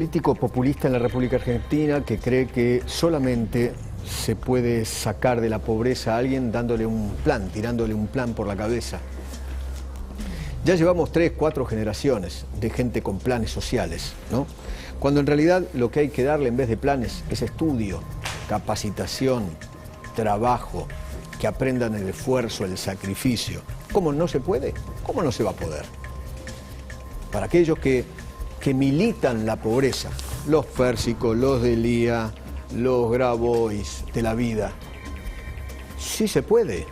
Político populista en la República Argentina que cree que solamente se puede sacar de la pobreza a alguien dándole un plan, tirándole un plan por la cabeza. Ya llevamos 3, 4 generaciones de gente con planes sociales, ¿no? Cuando en realidad lo que hay que darle en vez de planes es estudio, capacitación, trabajo, que aprendan el esfuerzo, el sacrificio. ¿Cómo no se puede? ¿Cómo no se va a poder? Para aquellos que militan la pobreza, los Pérsicos, los Delía, los Grabois de la vida, sí se puede.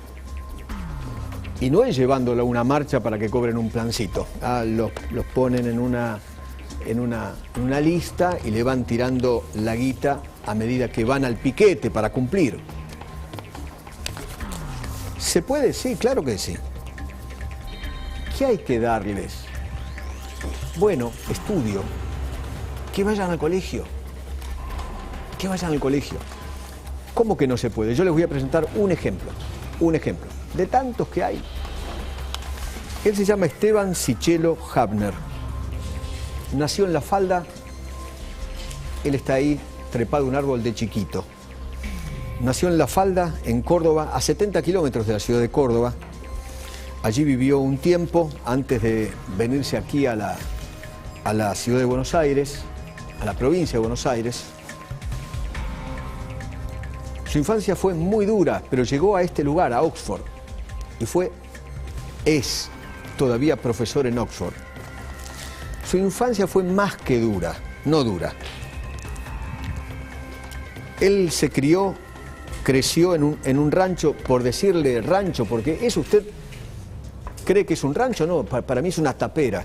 Y no es llevándolo a una marcha para que cobren un plancito. Los ponen en una lista y le van tirando la guita a medida que van al piquete para cumplir. ¿Se puede? Sí, claro que sí. ¿Qué hay que darles? Bueno, estudio. Que vayan al colegio. Que vayan al colegio. ¿Cómo que no se puede? Yo les voy a presentar un ejemplo. Un ejemplo. De tantos que hay. Él se llama Esteban Sichelo Habner. Nació en La Falda. Él está ahí trepado a un árbol de chiquito. Nació en La Falda, en Córdoba, a 70 kilómetros de la ciudad de Córdoba. Allí vivió un tiempo antes de venirse aquí a la ciudad de Buenos Aires, a la provincia de Buenos Aires. Su infancia fue muy dura, pero llegó a este lugar, a Oxford, y es todavía profesor en Oxford. Su infancia fue más que dura, no dura. Él se creció en un rancho, por decirle rancho, porque eso usted cree que es un rancho, no, para mí es una tapera.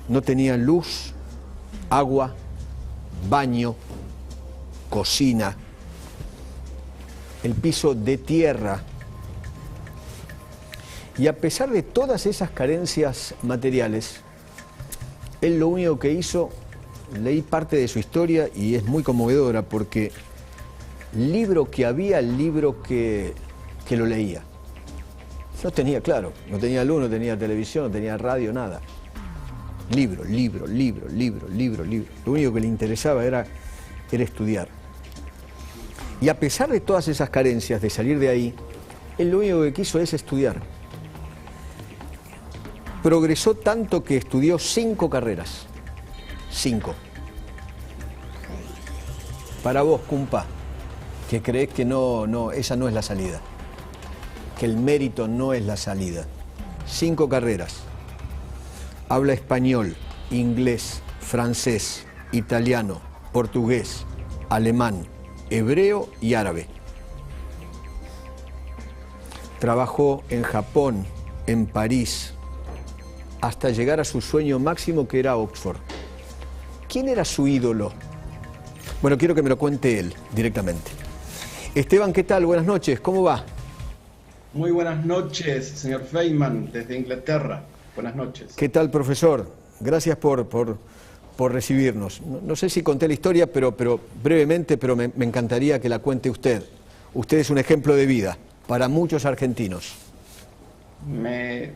No tenía luz, agua, baño, cocina, el piso de tierra. Y a pesar de todas esas carencias materiales, él lo único que hizo, leí parte de su historia y es muy conmovedora porque libro que había, libro que lo leía. No tenía, claro, no tenía luz, no tenía televisión, no tenía radio, nada. Libro. Lo único que le interesaba era estudiar. Y a pesar de todas esas carencias de salir de ahí, él lo único que quiso es estudiar. Progresó tanto que estudió 5 carreras. 5. Para vos, cumpa, que crees que esa no es la salida. Que el mérito no es la salida. 5 carreras. Habla español, inglés, francés, italiano, portugués, alemán, hebreo y árabe. Trabajó en Japón, en París, hasta llegar a su sueño máximo que era Oxford. ¿Quién era su ídolo? Bueno, quiero que me lo cuente él directamente. Esteban, ¿qué tal? Buenas noches, ¿cómo va? Muy buenas noches, señor Feynman, desde Inglaterra. Buenas noches. ¿Qué tal, profesor? Gracias por recibirnos. No sé si conté la historia, pero brevemente, pero me encantaría que la cuente usted. Usted es un ejemplo de vida para muchos argentinos. Me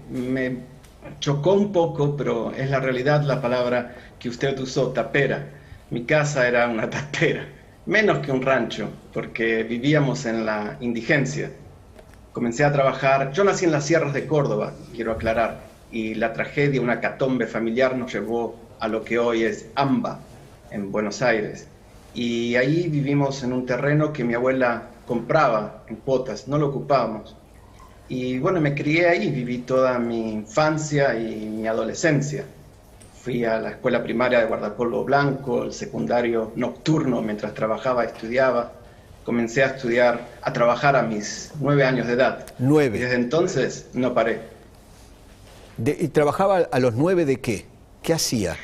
chocó un poco, pero es la realidad la palabra que usted usó, tapera. Mi casa era una tapera, menos que un rancho, porque vivíamos en la indigencia. Comencé a trabajar, yo nací en las sierras de Córdoba, quiero aclarar, y la tragedia, una hecatombe familiar nos llevó a lo que hoy es AMBA, en Buenos Aires. Y ahí vivimos en un terreno que mi abuela compraba en cuotas, no lo ocupábamos. Y bueno, me crié ahí, viví toda mi infancia y mi adolescencia. Fui a la escuela primaria de Guardapolvo Blanco, el secundario nocturno mientras trabajaba, estudiaba. Comencé a estudiar, a trabajar a mis 9 años de edad. 9. Y desde entonces no paré. ¿Y trabajaba a los 9 de qué? ¿Qué hacía?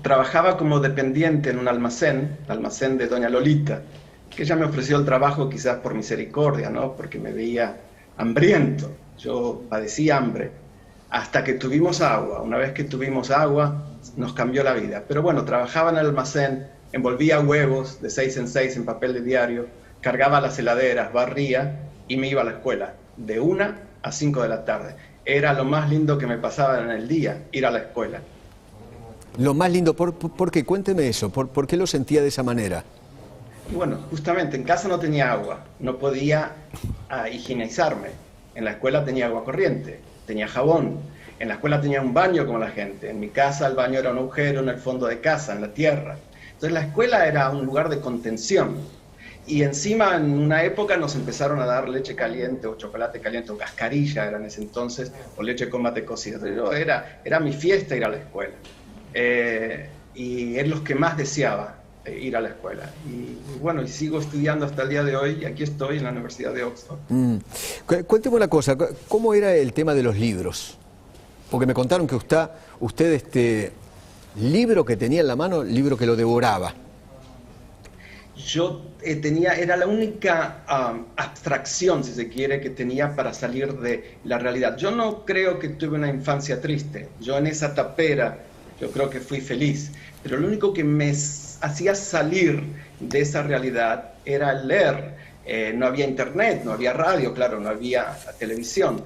Trabajaba como dependiente en un almacén, el almacén de doña Lolita, que ella me ofreció el trabajo quizás por misericordia, ¿no? Porque me veía hambriento. Yo padecí hambre. Hasta que tuvimos agua. Una vez que tuvimos agua, nos cambió la vida. Pero bueno, trabajaba en el almacén, envolvía huevos de 6 en 6 en papel de diario, cargaba las heladeras, barría y me iba a la escuela de 1 a 5 de la tarde. Era lo más lindo que me pasaba en el día, ir a la escuela. Lo más lindo, ¿por qué? Cuénteme eso, ¿por qué lo sentía de esa manera? Y bueno, justamente en casa no tenía agua, no podía higienizarme. En la escuela tenía agua corriente, tenía jabón. En la escuela tenía un baño como la gente. En mi casa el baño era un agujero en el fondo de casa, en la tierra. Entonces la escuela era un lugar de contención. Y encima en una época nos empezaron a dar leche caliente o chocolate caliente o cascarilla era en ese entonces, o leche con mate cocido. Era mi fiesta ir a la escuela. Y es lo que más deseaba, ir a la escuela. Y bueno, y sigo estudiando hasta el día de hoy y aquí estoy en la Universidad de Oxford. Cuénteme una cosa, ¿cómo era el tema de los libros? Porque me contaron que usted libro que tenía en la mano, libro que lo devoraba. Yo era la única abstracción, si se quiere, que tenía para salir de la realidad. Yo no creo que tuve una infancia triste. Yo en esa tapera, yo creo que fui feliz. Pero lo único que me hacía salir de esa realidad era leer. No había internet, no había radio, claro, no había televisión,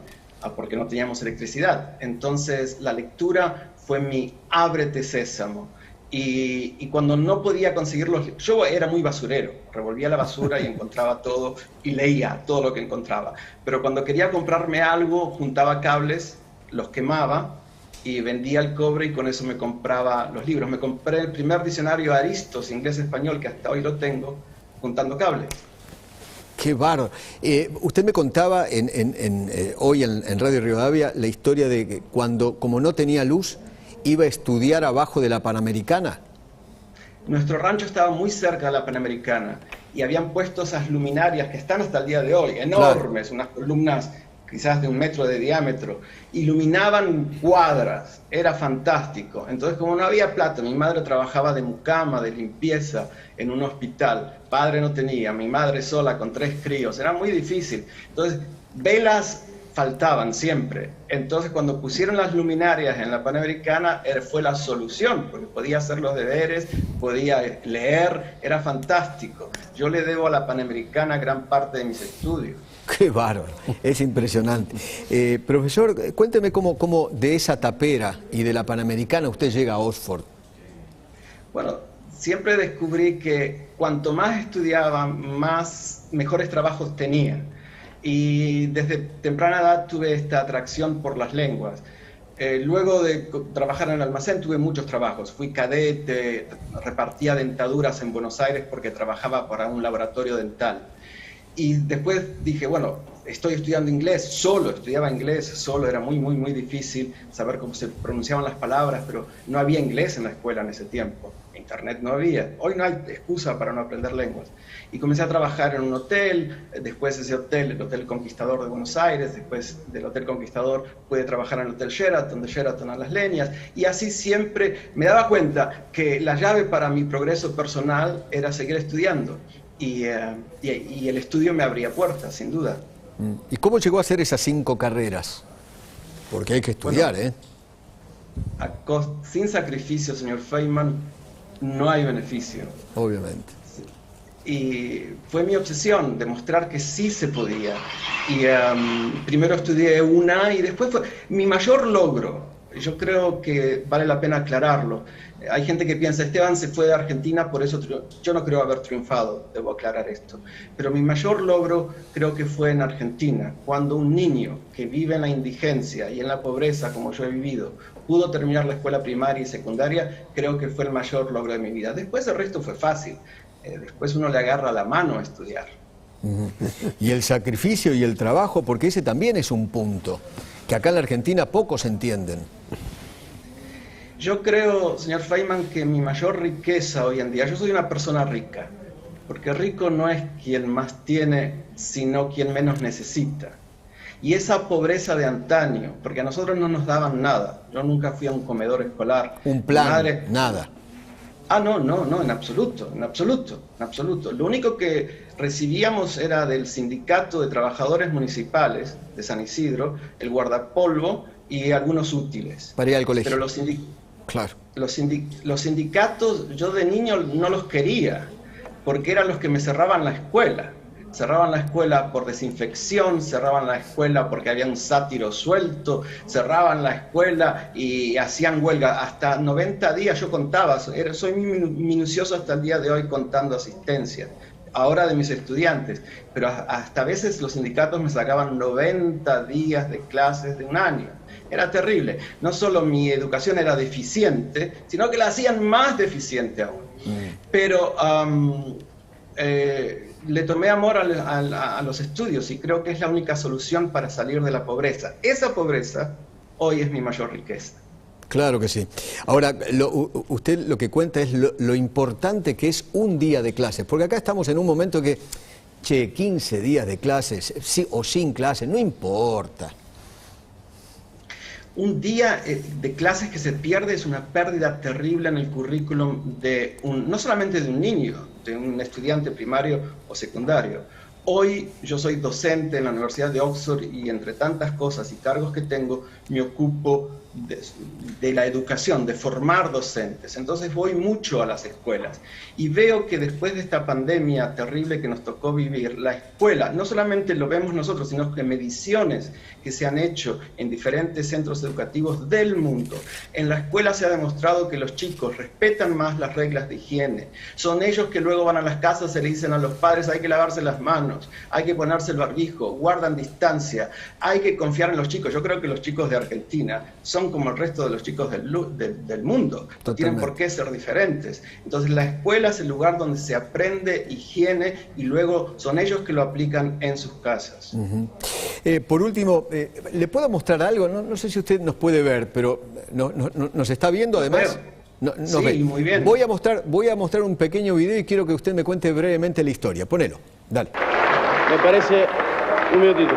porque no teníamos electricidad. Entonces la lectura fue mi ábrete sésamo. Y cuando no podía conseguirlos, yo era muy basurero, revolvía la basura y encontraba todo y leía todo lo que encontraba. Pero cuando quería comprarme algo, juntaba cables, los quemaba y vendía el cobre y con eso me compraba los libros. Me compré el primer diccionario Aristos, inglés-español, que hasta hoy lo tengo, juntando cables. ¡Qué bárbaro! Usted me contaba hoy en Radio Rivadavia la historia de que cuando, como no tenía luz, iba a estudiar abajo de la Panamericana. Nuestro rancho estaba muy cerca de la Panamericana y habían puesto esas luminarias que están hasta el día de hoy, enormes, claro. Unas columnas quizás de 1 metro de diámetro, iluminaban cuadras, era fantástico. Entonces, como no había plata, mi madre trabajaba de mucama, de limpieza en un hospital, padre no tenía, mi madre sola con 3 críos, era muy difícil. Entonces, velas faltaban siempre. Entonces, cuando pusieron las luminarias en la Panamericana, fue la solución, porque podía hacer los deberes, podía leer, era fantástico. Yo le debo a la Panamericana gran parte de mis estudios. ¡Qué bárbaro! Es impresionante. Profesor, cuénteme cómo de esa tapera y de la Panamericana usted llega a Oxford. Bueno, siempre descubrí que cuanto más estudiaba, mejores trabajos tenía. Y desde temprana edad tuve esta atracción por las lenguas. Luego de trabajar en el almacén tuve muchos trabajos. Fui cadete, repartía dentaduras en Buenos Aires porque trabajaba para un laboratorio dental. Y después dije, bueno, estoy estudiando inglés, estudiaba inglés solo, era muy difícil saber cómo se pronunciaban las palabras, pero no había inglés en la escuela en ese tiempo, internet no había, hoy no hay excusa para no aprender lenguas. Y comencé a trabajar en un hotel, después ese hotel, el Hotel Conquistador de Buenos Aires, después del Hotel Conquistador pude trabajar en el Hotel Sheraton, de Sheraton a Las Leñas, y así siempre me daba cuenta que la llave para mi progreso personal era seguir estudiando. Y el estudio me abría puertas, sin duda. ¿Y cómo llegó a hacer esas 5 carreras? Porque hay que estudiar, bueno, sin sacrificio, señor Feynman, no hay beneficio. Obviamente. Y fue mi obsesión, demostrar que sí se podía. Y primero estudié una y después fue mi mayor logro. Yo creo que vale la pena aclararlo. Hay gente que piensa, Esteban se fue de Argentina, por eso yo no creo haber triunfado, debo aclarar esto. Pero mi mayor logro creo que fue en Argentina, cuando un niño que vive en la indigencia y en la pobreza, como yo he vivido, pudo terminar la escuela primaria y secundaria, creo que fue el mayor logro de mi vida. Después el resto fue fácil, después uno le agarra la mano a estudiar. Y el sacrificio y el trabajo, porque ese también es un punto que acá en la Argentina pocos entienden. Yo creo, señor Feynman, que mi mayor riqueza hoy en día, yo soy una persona rica, porque rico no es quien más tiene, sino quien menos necesita. Y esa pobreza de antaño, porque a nosotros no nos daban nada, yo nunca fui a un comedor escolar. Un plan, nada. No, en absoluto. Lo único que recibíamos era del sindicato de trabajadores municipales de San Isidro, el guardapolvo y algunos útiles. Para ir al colegio. Pero los sindicatos, yo de niño no los quería, porque eran los que me cerraban la escuela. cerraban la escuela por desinfección, cerraban la escuela porque había un sátiro suelto, cerraban la escuela y hacían huelga. Hasta 90 días yo contaba, soy muy minucioso hasta el día de hoy contando asistencia, ahora de mis estudiantes, pero hasta a veces los sindicatos me sacaban 90 días de clases de un año. Era terrible. No solo mi educación era deficiente, sino que la hacían más deficiente aún. Pero le tomé amor a los estudios y creo que es la única solución para salir de la pobreza. Esa pobreza hoy es mi mayor riqueza. Claro que sí. Ahora, usted lo que cuenta es lo importante que es un día de clases, porque acá estamos en un momento que, 15 días de clases, sí o sin clases, no importa. Un día de clases que se pierde es una pérdida terrible en el currículum de no solamente de un niño, de un estudiante primario o secundario. Hoy yo soy docente en la Universidad de Oxford y entre tantas cosas y cargos que tengo, me ocupo de la educación, de formar docentes. Entonces voy mucho a las escuelas y veo que después de esta pandemia terrible que nos tocó vivir, la escuela, no solamente lo vemos nosotros, sino que mediciones que se han hecho en diferentes centros educativos del mundo, en la escuela se ha demostrado que los chicos respetan más las reglas de higiene. Son ellos que luego van a las casas y le dicen a los padres: hay que lavarse las manos, hay que ponerse el barbijo, guardan distancia, hay que confiar en los chicos. Yo creo que los chicos de Argentina son como el resto de los chicos del mundo, no tienen por qué ser diferentes. Entonces la escuela es el lugar donde se aprende higiene y luego son ellos que lo aplican en sus casas. Por último, ¿le puedo mostrar algo? No sé si usted nos puede ver, pero nos está viendo además. Sí, ve. Muy bien. Voy a mostrar un pequeño video y quiero que usted me cuente brevemente la historia. Ponelo, dale. Me parece, un minutito,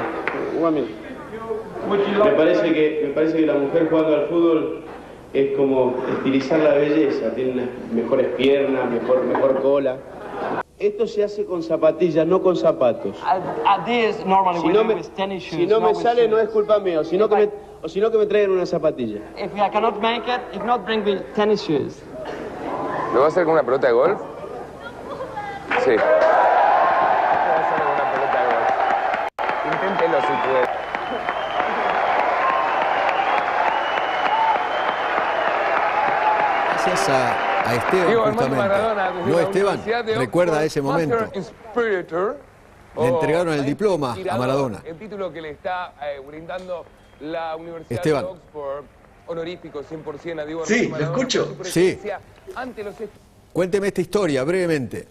me parece que la mujer jugando al fútbol es como estilizar la belleza, tiene unas mejores piernas, mejor cola. Esto se hace con zapatillas, no con zapatos. Si no me sale, no es culpa mía, sino que me traigan una zapatilla. If I cannot make it, if not, bring me tennis shoes. ¿Lo va a hacer con una pelota de golf? Sí. Lo va a hacer con una pelota de golf. Inténtelo si puede. Gracias a Esteban, justamente. Maradona, No, Esteban, recuerda ese momento. Le entregaron el diploma a Maradona. El título que le está brindando la Universidad Esteban. de Oxford, honorífico 100% a Diego Sí, Armando Maradona. lo escucho. Sí. Ante los... Cuénteme esta historia, brevemente.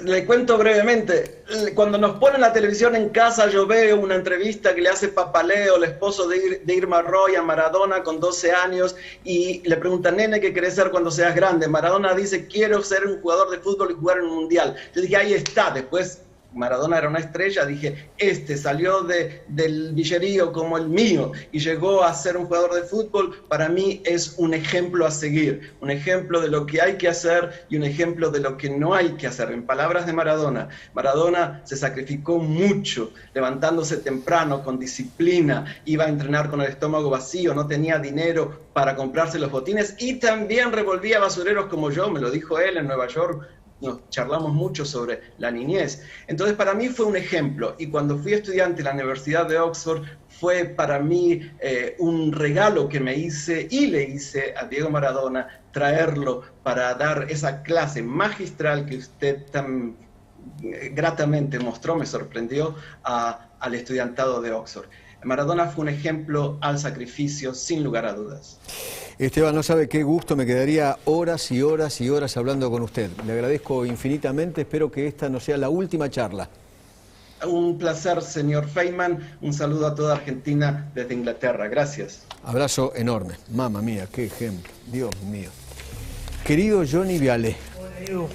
Le cuento brevemente. Cuando nos ponen la televisión en casa, yo veo una entrevista que le hace Papaleo, el esposo de Irma Roy, a Maradona con 12 años, y le pregunta: nene, ¿qué querés ser cuando seas grande? Maradona dice: quiero ser un jugador de fútbol y jugar en un mundial. Yo dije: ahí está. Después Maradona era una estrella, dije: salió del villerío como el mío y llegó a ser un jugador de fútbol. Para mí es un ejemplo a seguir, un ejemplo de lo que hay que hacer y un ejemplo de lo que no hay que hacer. En palabras de Maradona, Maradona se sacrificó mucho, levantándose temprano, con disciplina, iba a entrenar con el estómago vacío, no tenía dinero para comprarse los botines y también revolvía basureros como yo, me lo dijo él en Nueva York. Nos charlamos mucho sobre la niñez. Entonces para mí fue un ejemplo, y cuando fui estudiante en la Universidad de Oxford fue para mí un regalo que me hice y le hice a Diego Maradona, traerlo para dar esa clase magistral que usted tan gratamente mostró, me sorprendió, al estudiantado de Oxford. Maradona fue un ejemplo al sacrificio, sin lugar a dudas. Esteban, no sabe qué gusto, me quedaría horas y horas y horas hablando con usted. Le agradezco infinitamente, espero que esta no sea la última charla. Un placer, señor Feynman. Un saludo a toda Argentina desde Inglaterra. Gracias. Abrazo enorme. Mamma mía, qué ejemplo. Dios mío. Querido Johnny Viale. Hola, Diego.